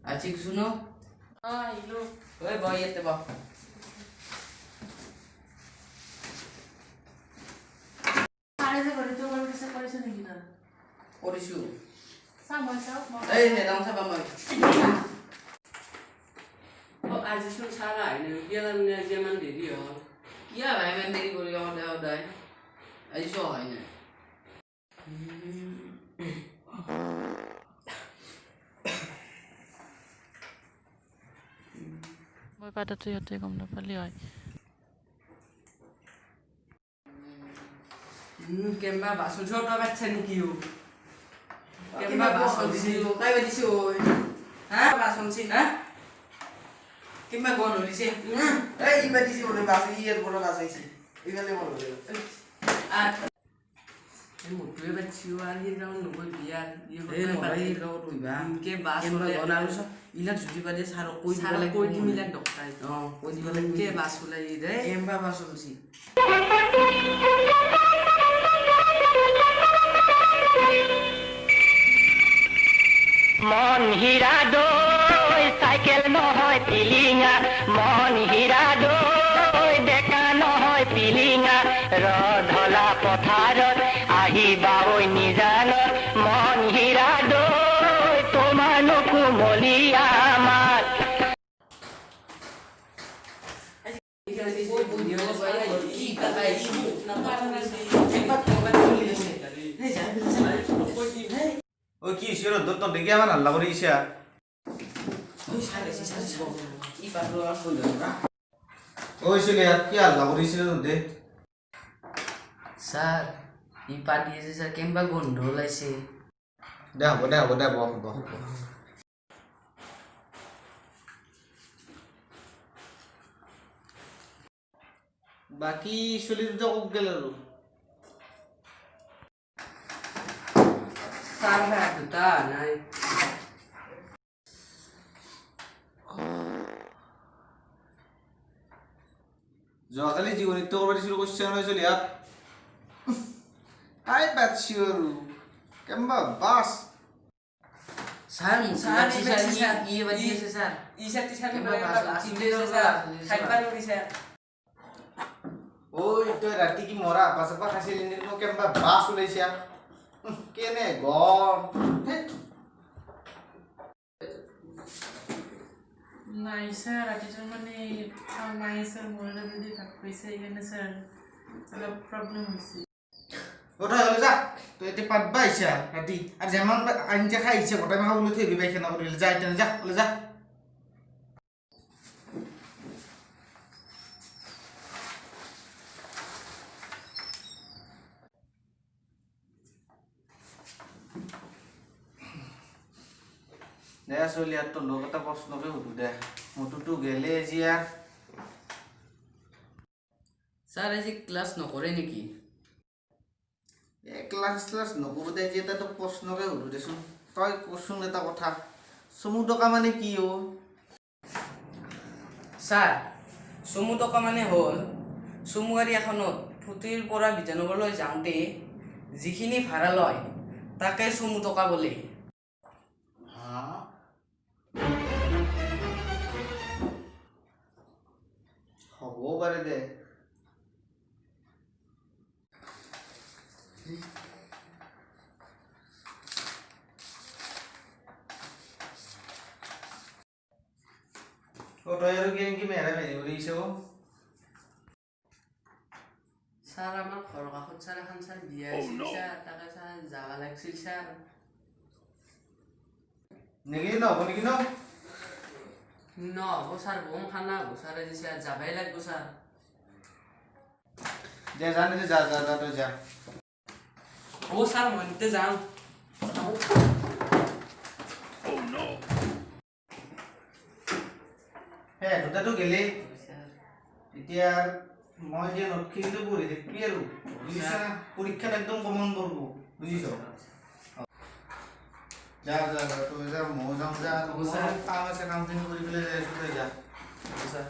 Acik suno. Hello. Oi boy yete ba. Are করে তো বড় কিছু করেছ নাকি না? Korisu. Sama sao? Ei ne dang sa ba mai. आज सुन सारा हैन गेलन ने जेमान दिदी हो Kia ba men deri kori ga da dai. Ai so hai ne. মই পাতাতো ইয়াতে গম নাপালি হয় केम्बा भाषण छोटा बच्चा नि की हो Kemba bason disi lo kai ba disi oi. हा भाषण छी Ha? Kemba gono disi. Ei, iba disi boleh bahasa iya, boleh bahasa isi. Iba le boleh. Ah, मोटवे बच्ची वाली राउन नको बिया ये ei no ai lo rui ba. के भाषण Kemba ले gono alu so. Ila juti ba de saro koi di सारा bale कोई दी मिला doctor Oh, koi di bale के भाषण ले रे Kemba bason disi. মন হীরা দই সাইকেল নহয় পিলিঙা মন হীরা দই ডেকা নহয় পিলিঙা ৰধলা পথাৰত আহিবা ঐ নিজানত মন হীৰা দই তোমানো কুমলীয়া মাত Oi, ki siro dotto de gya mana labori isia. Oi sare si sare si. I parlo al fondo ra. Oi sile ya ki labori siro de. Sar, i padi se sar kemba gondo lai se. Dah, boh. Baki sile to kok gelaru. सारा दुता नाइ যোৱাকালি জীৱনীত কৰিব দিছিলোঁ question হৈছিল ইয়াত আই বেট চিয়ৰু কেম্বা বাছ Sar, Sar, si i sar bati sar. i badi se sar. इसा तिसा Kemba ने bahasa भाषण asli चिन्ते itu से bahasa खाइबा नो दिसा ঐ তই ৰাতি কি মৰা পাছপা খাইছিলি নেকি মোক কেম্বা বাছ ওলাইছা কেনে গৰম নাই স্যার আজকে মানে নাই স্যার বলে দিদি কাট কইছে এখানে স্যার অলপ প্রবলেম হইছে গোটাই হ'লে যা তই এতিয়া পাতবা আহিছা ৰাতি আৰু যেমান আঞ্জা খাই আহিছে গোটাই মাখা বোলো থৈ দিবা খানা কৰিলে যা এতিয়া যা হ'লে যা দে চলি আৰু তোৰ লগ এটা প্ৰশ্নকে সুধো দে মোৰটোতো গেলে জিয়া Sar আজি ক্লাস নকৰে নেকি? ক্লাছ নকৰো দে যি এটা তোক প্ৰশ্নকে সুধো দেচোন তই কচোন এটা কথা চমু টকা মানে কি অ' Sar, চমু টকা মানে হ'ল চমু গাড়ী এখনত ফুটিৰ পৰা বিজয়নগৰলৈ যাওঁতে যিখিনি ভাড়া লয় তাকে চমু টকা বোলে। হ'বও পাৰে দে তই আৰু কি মেৰা মেৰি কৰিছ सार আমাৰ ঘৰৰ কাষত सार এখন सार বিয়া আছিল सार তাকে सार যাবা লাগছিল सार নেকি নহ'ব নেকি ন নহ'ব सार বম খানা হ'ব सार আজি सार যাবাই লাগিব सार দে জানে যা তই যা ও सार মই নিতে যাওঁ হে দুটাটো গেলি এতিয়া মই এতিয়া নোটখিনিতো পঢ়ি থাকিবি আৰু বুজিছ না পৰীক্ষাত একদম কমন পঢ়ব বুজিছ যা তই যা ময়ো যাওঁ যা কাম আছে কামখিনি কৰি পেলাই যাই আছোঁ তই যা सार